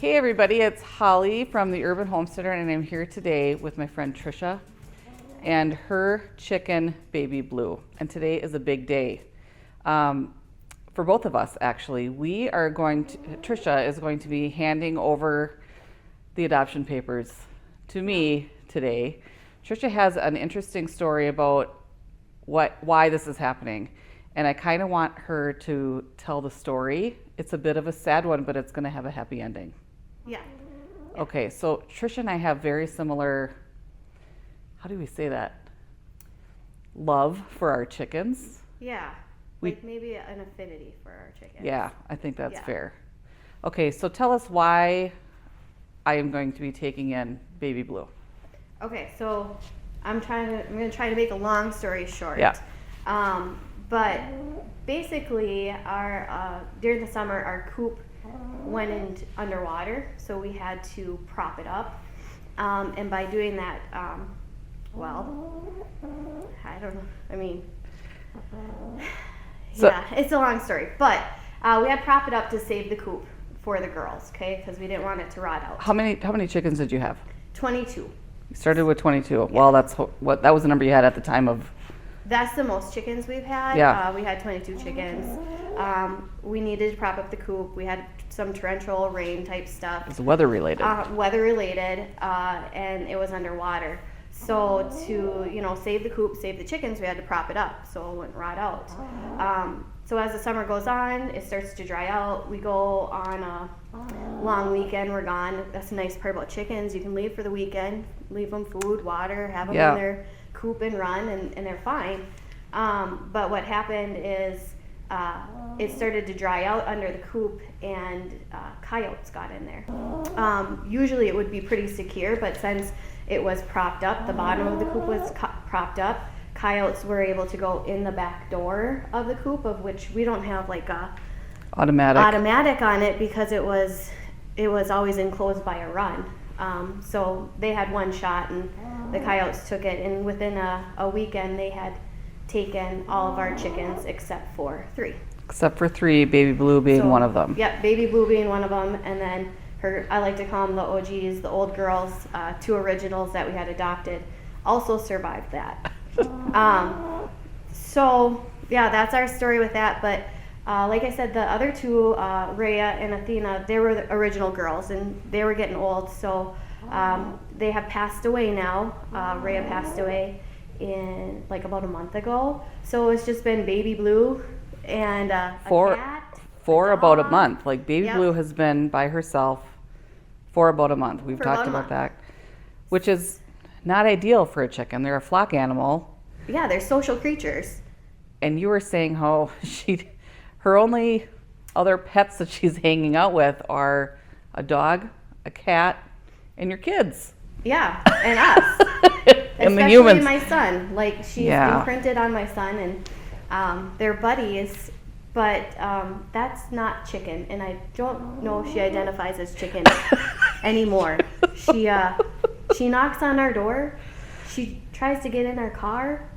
Hey everybody, it's Holly from the Urban Homesteader, and I'm here today with my friend Trisha and her chicken, Baby Blue. And today is a big day for both of us, actually. Trisha is going to be handing over the adoption papers to me today. Trisha has an interesting story about why this is happening, and I kind of want her to tell the story. It's a bit of a sad one, but it's going to have a happy ending. Yeah. Okay, so Trisha and I have very similar, how do we say that? Love for our chickens. Yeah. Like maybe an affinity for our chickens. Yeah, I think that's fair. Okay, so tell us why I am going to be taking in Baby Blue. Okay, so I'm going to try to make a long story short. Yeah. But basically, during the summer, our coop went underwater, so we had to prop it up. And by doing that, I don't know. I mean, it's a long story. But we had to prop it up to save the coop for the girls, okay? Because we didn't want it to rot out. How many chickens did you have? 22. You started with 22. Yeah. Well, that was the number you had at the time of. That's the most chickens we've had. Yeah. We had 22 chickens. We needed to prop up the coop. We had some torrential rain type stuff. It's weather related. And it was underwater. So to save the coop, save the chickens, we had to prop it up so it wouldn't rot out. So as the summer goes on, it starts to dry out. We go on a long weekend. We're gone. That's the nice part about chickens. You can leave for the weekend, leave them food, water, have them in their coop and run, and they're fine. But what happened is it started to dry out under the coop, and coyotes got in there. Usually it would be pretty secure, but since it was propped up, the bottom of the coop was propped up, coyotes were able to go in the back door of the coop, of which we don't have like a automatic on it because it was always enclosed by a run. So they had one shot, and the coyotes took it, and within a weekend they had taken all of our chickens except for 3. Except for 3, Baby Blue being one of them. Yep, Baby Blue being one of them, and then I like to call them the OGs, the old girls, 2 originals that we had adopted, also survived that. So yeah, that's our story with that. But like I said, the other 2, Rhea and Athena, they were the original girls, and they were getting old, so they have passed away now. Rhea passed away in like about a month ago, so it's just been Baby Blue and a cat. For about a month. Like Baby Blue has been by herself for about a month. We've talked about that, which is not ideal for a chicken. They're a flock animal. Yeah, they're social creatures. And you were saying how her only other pets that she's hanging out with are a dog, a cat, and your kids. Yeah, and us. And the humans. Especially my son. Like, she's imprinted on my son, and they're buddies, but that's not chicken. And I don't know if she identifies as chicken anymore. She knocks on our door. She tries to get in our car.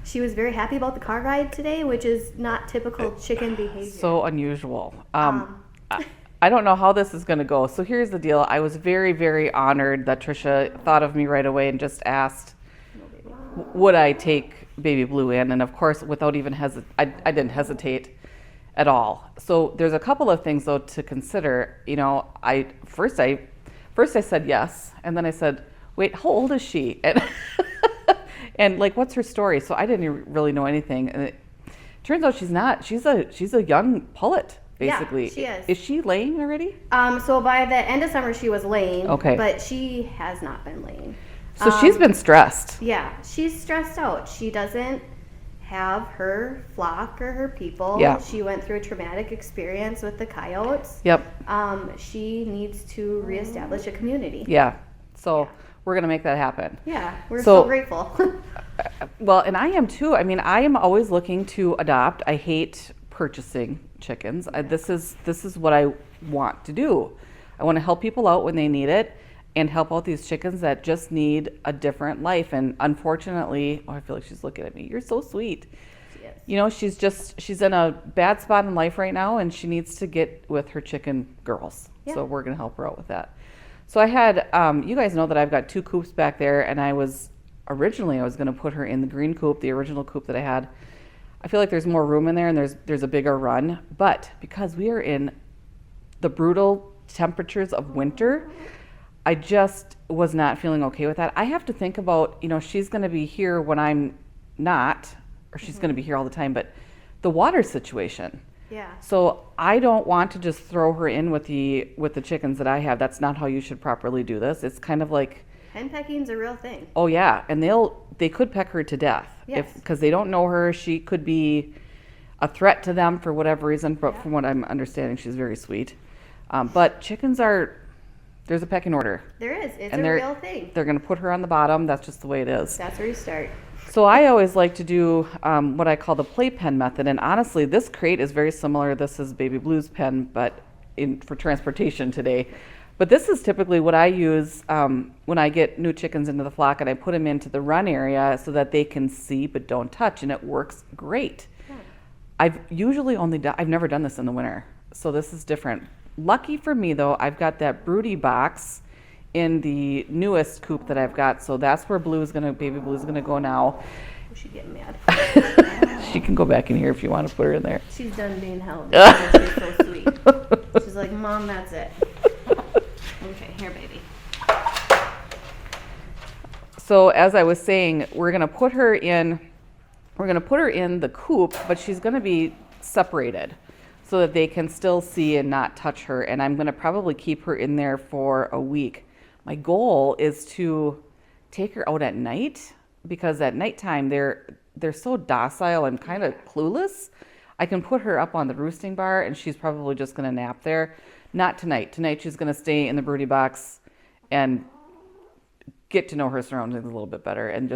She was very happy about the car ride today, which is not typical chicken behavior. So unusual. I don't know how this is going to go. So here's the deal. I was very, very honored that Trisha thought of me right away and just asked, would I take Baby Blue in? And of course, without even I didn't hesitate at all. So there's a couple of things though to consider. First I said yes, and then I said, wait, how old is she? And like, what's her story? So I didn't really know anything. And it turns out she's not. She's a young pullet. Basically. Yeah, she is. Is she laying already? So by the end of summer, she was laying. Okay. But she has not been laying. So she's been stressed. Yeah, she's stressed out. She doesn't have her flock or her people. Yeah. She went through a traumatic experience with the coyotes. Yep. She needs to reestablish a community. Yeah. So we're going to make that happen. Yeah, we're so grateful. Well, and I am too. I mean, I am always looking to adopt. I hate purchasing chickens. This is what I want to do. I want to help people out when they need it and help out these chickens that just need a different life. And unfortunately, I feel like she's looking at me. You're so sweet. is. You know, she's in a bad spot in life right now, and she needs to get with her chicken girls. Yeah. So we're going to help her out with that. So I had, you guys know that I've got 2 coops back there, and originally I was going to put her in the green coop, the original coop that I had. I feel like there's more room in there, and there's a bigger run. But because we are in the brutal temperatures of winter, I just was not feeling okay with that. I have to think about, you know, she's going to be here when I'm not, or she's going to be here all the time, but the water situation. Yeah. So I don't want to just throw her in with the chickens that I have. That's not how you should properly do this. It's kind of like, henpecking's a real thing. oh yeah, and they could peck her to death. Yes. Because they don't know her. She could be a threat to them for whatever reason, but Yeah. from what I'm understanding, she's very sweet. But chickens there's a pecking order. There is. It's And a real thing. They're going to put her on the bottom. That's just the way it is. That's where you start. So I always like to do what I call the playpen method. And honestly, this crate is very similar. This is Baby Blue's pen, but for transportation today. But this is typically what I use when I get new chickens into the flock, and I put them into the run area so that they can see but don't touch, and it works great. Yeah. I've never done this in the winter, so this is different. Lucky for me though, I've got that broody box in the newest coop that I've got, so that's where Baby Blue's gonna go now. She's getting mad. She can go back in here if you want to put her in there. She's done being held. She's so sweet. She's like, Mom, that's it. Okay, here, baby. So as I was saying, we're gonna put her in the coop, but she's gonna be separated so that they can still see and not touch her. And I'm gonna probably keep her in there for a week. My goal is to take her out at night, because at nighttime they're so docile and kind of clueless. I can put her up on the roosting bar, and she's probably just gonna nap there. Not tonight. Tonight she's gonna stay in the broody box and get to know her surroundings a little bit better. And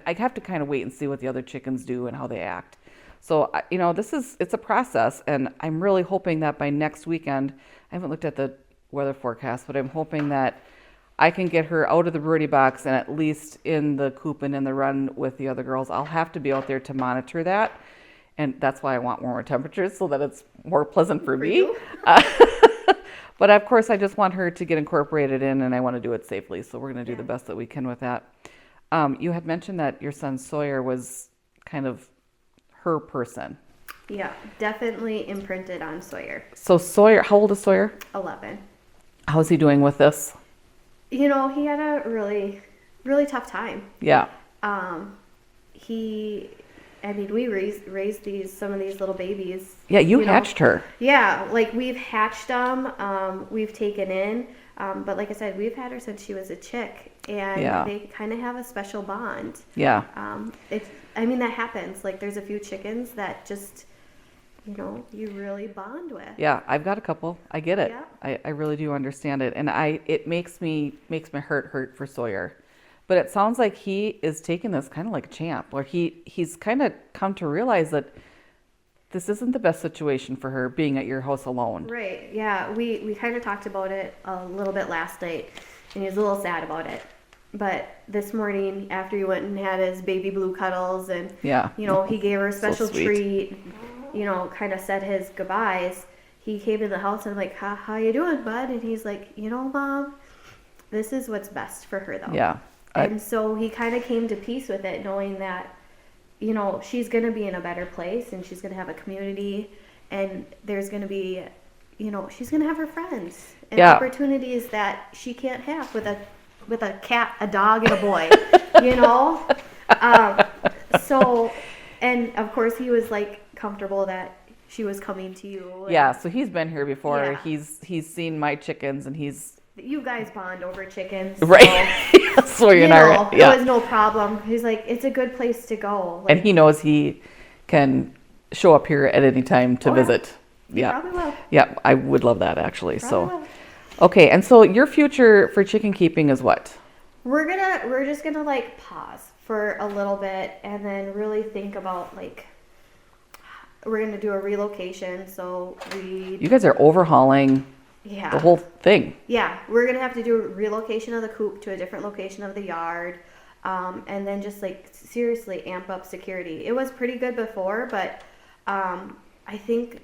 I have to kind of wait and see what the other chickens do and how they act. So, you know, it's a process, and I'm really hoping that by next weekend, I haven't looked at the weather forecast, but I'm hoping that I can get her out of the broody box and at least in the coop and in the run with the other girls. I'll have to be out there to monitor that, and that's why I want warmer temperatures, so that it's more pleasant for me. But of course, I just want her to get incorporated in, and I want to do it safely, so we're going to do the best that we can with that. You had mentioned that your son Sawyer was kind of her person. Yeah, definitely imprinted on Sawyer. So Sawyer, how old is Sawyer? 11. How's he doing with this? You know, he had a really, really tough time. Yeah. We raised some of these little babies. Yeah, you hatched her. Yeah, like we've hatched them, we've taken in, but like I said, we've had her since she was a chick, and they kind of have a special bond. Yeah. That happens. Like there's a few chickens that just, you really bond with. Yeah, I've got a couple. I get it. Yeah. I really do understand it, and it makes my heart hurt for Sawyer. But it sounds like he is taking this kind of like a champ, or he's kind of come to realize that this isn't the best situation for her being at your house alone. Right. Yeah. We kind of talked about it a little bit last night, and he was a little sad about it. But this morning, after he went and had his baby blue cuddles, and he gave her a special treat, kind of said his goodbyes. He came in the house and I'm like, how you doing, bud? And he's like, Mom, this is what's best for her, though. Yeah. And so he kind of came to peace with it, knowing that, she's going to be in a better place, and she's going to have a community, and there's going to be, she's going to have her friends and opportunities that she can't have with a cat, a dog, and a boy, So, and of course he was like comfortable that she was coming to you. Yeah. So he's been here before. Yeah. He's seen my chickens, and you guys bond over chickens. Right. So it was no problem. He's like, it's a good place to go. And he knows he can show up here at any time to visit. Yeah. Probably will. Yeah, I would love that actually. Probably will. Okay, and so your future for chicken keeping is what? We're just gonna like pause for a little bit and then really think about we're gonna do a relocation. So you guys are overhauling the whole thing. Yeah, we're gonna have to do a relocation of the coop to a different location of the yard. and then just like seriously amp up security. It was pretty good before, but I think,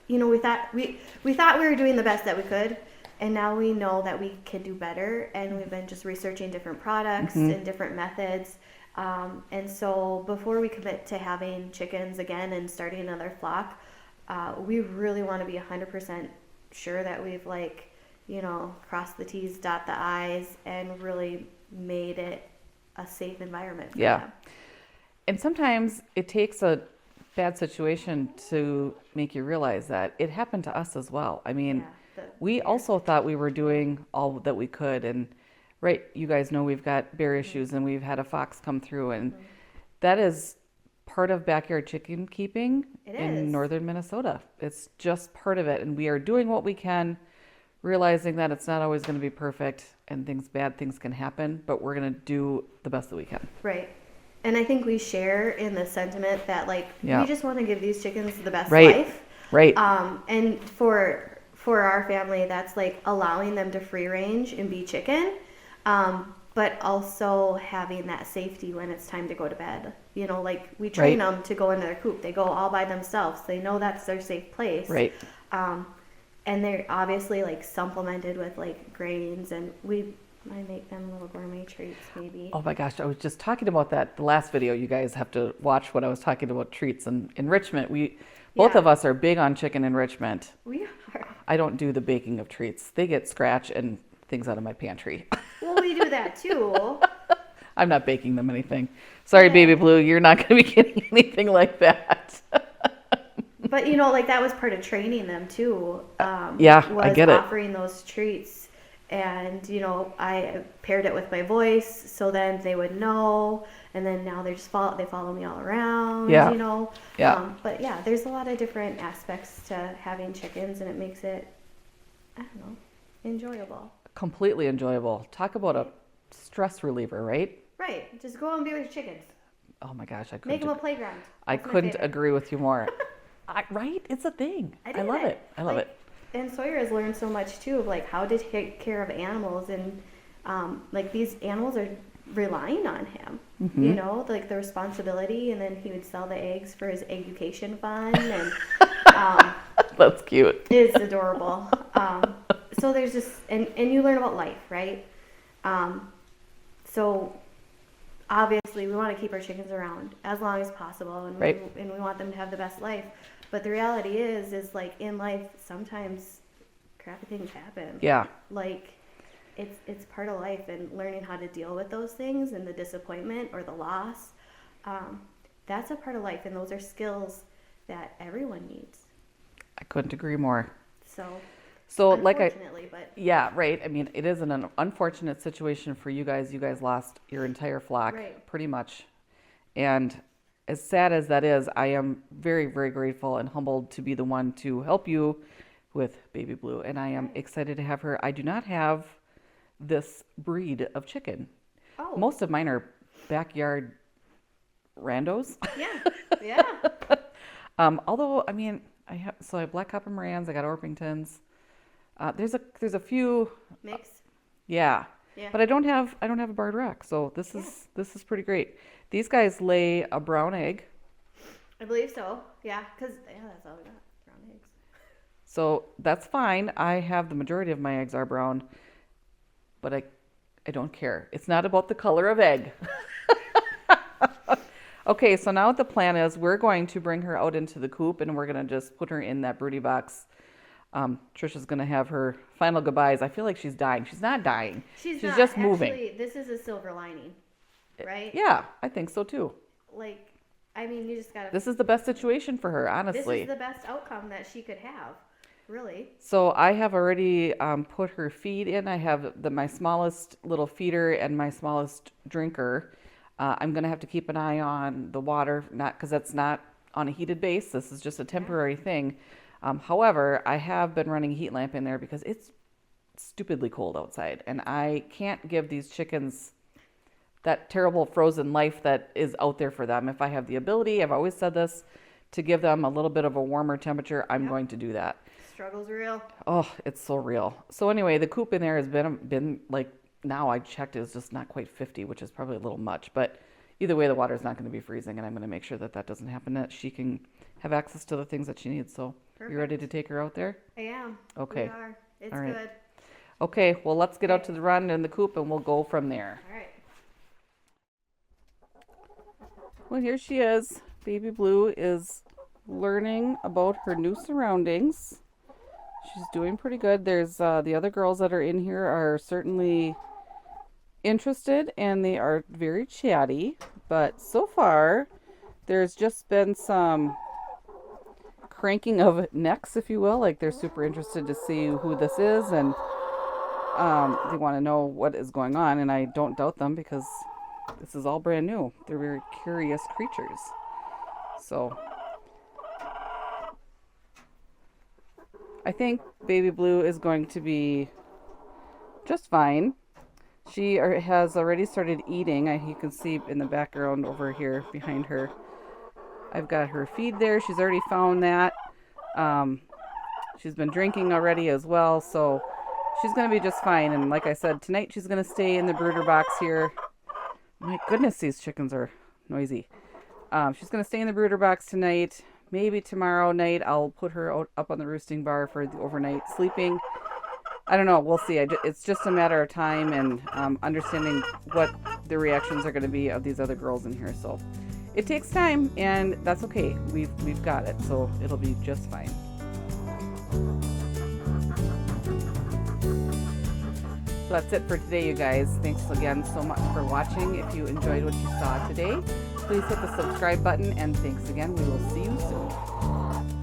you know, we thought we were doing the best that we could, and now we know that we can do better, and we've been just researching different products and different methods. And so before we commit to having chickens again and starting another flock, we really want to be 100% sure that we've, like, you know, crossed the T's, dot the I's, and really made it a safe environment for them. And sometimes it takes a bad situation to make you realize that it happened to us as well. I mean, we also thought we were doing all that we could, and right, you guys know we've got bear issues, and we've had a fox come through, and that is part of backyard chicken keeping in northern Minnesota. It's just part of it, and we are doing what we can, realizing that it's not always going to be perfect, and bad things can happen, but we're going to do the best that we can. Right. And I think we share in the sentiment that, like, we just want to give these chickens the best life. Right. And for our family, that's like allowing them to free range and be chicken, but also having that safety when it's time to go to bed. You know, like, we train them to go into their coop. They go all by themselves. They know that's their safe place. Right. And they're obviously, like, supplemented with, like, grains, and I make them little gourmet treats, maybe. Oh my gosh, I was just talking about that the last video. You guys have to watch when I was talking about treats and enrichment. Both of us are big on chicken enrichment. We are. I don't do the baking of treats. They get scratch and things out of my pantry. Well, we do that too. I'm not baking them anything. Sorry, Baby Blue, you're not going to be getting anything like that. But, you know, like, that was part of training them too. I get it. Offering those treats. And, you know, I paired it with my voice, so then they would know. And then now they follow me all around, you know. But yeah, there's a lot of different aspects to having chickens, and it makes it, I don't know, enjoyable. Completely enjoyable. Talk about a stress reliever, right? Right. Just go out and be with your chickens. Oh my gosh, I couldn't. Make them a playground. I couldn't agree with you more. Right? It's a thing. I love it. I love it. And Sawyer has learned so much too of, like, how to take care of animals, and like, these animals are relying on him. You know, like, the responsibility, and then he would sell the eggs for his education fund, and that's cute. It's adorable. So there's just and you learn about life, right? So obviously we want to keep our chickens around as long as possible, and we want them to have the best life. But the reality is like, in life, sometimes crappy things happen. Yeah. Like, it's part of life, and learning how to deal with those things and the disappointment or the loss, that's a part of life, and those are skills that everyone needs. I couldn't agree more. So unfortunately, yeah, right. I mean, it is an unfortunate situation for you guys. You guys lost your entire flock, pretty much. And as sad as that is, I am very, very grateful and humbled to be the one to help you with Baby Blue. And I am excited to have her. I do not have this breed of chicken. Most of mine are backyard randos. Yeah. Although, I mean, I have Black Copper Morans, I got Orpingtons. There's a few mix. Yeah. But I don't have a barred rack, so this is pretty great. These guys lay a brown egg. I believe so. Yeah, because that's all we got, brown eggs. So that's fine. I have the majority of my eggs are brown, but I don't care. It's not about the color of egg. Okay, so now what the plan is, we're going to bring her out into the coop, and we're going to just put her in that broody box. Trisha's going to have her final goodbyes. I feel like she's dying. She's not dying. She's not. Just moving. Actually, this is a silver lining, right? Yeah, I think so too. Like, I mean, you just got to... This is the best situation for her, honestly. This is the best outcome that she could have, really. So I have already put her feed in. I have my smallest little feeder and my smallest drinker. I'm going to have to keep an eye on the water, not because that's not on a heated base. This is just a temporary thing. However, I have been running a heat lamp in there because it's stupidly cold outside, and I can't give these chickens that terrible frozen life that is out there for them. If I have the ability, I've always said this, to give them a little bit of a warmer temperature, I'm going to do that. Struggle's real. Oh, it's so real. So anyway, the coop in there has been like now I checked, it was just not quite 50, which is probably a little much. But either way, the water's not going to be freezing, and I'm going to make sure that that doesn't happen, that she can have access to the things that she needs. So Perfect. you ready to take her out there? I am. Okay. We are. It's All right. good. Okay, well, let's get out to the run and the coop, and we'll go from there. All right. Well, here she is. Baby Blue is learning about her new surroundings. She's doing pretty good. There's the other girls that are in here are certainly interested, and they are very chatty. But so far, there's just been some cranking of necks, if you will. Like, they're super interested to see who this is, and they want to know what is going on. And I don't doubt them, because this is all brand new. They're very curious creatures. So I think Baby Blue is going to be just fine. She has already started eating. You can see in the background over here behind her, I've got her feed there. She's already found that. She's been drinking already as well, so she's going to be just fine. And like I said, tonight she's going to stay in the brooder box here. My goodness, these chickens are noisy. She's going to stay in the brooder box tonight. Maybe tomorrow night I'll put her up on the roosting bar for the overnight sleeping. I don't know. We'll see. It's just a matter of time and understanding what the reactions are going to be of these other girls in here. So it takes time, and that's okay. We've got it. So it'll be just fine. So that's it for today, you guys. Thanks again so much for watching. If you enjoyed what you saw today, please hit the subscribe button, and thanks again. We will see you soon.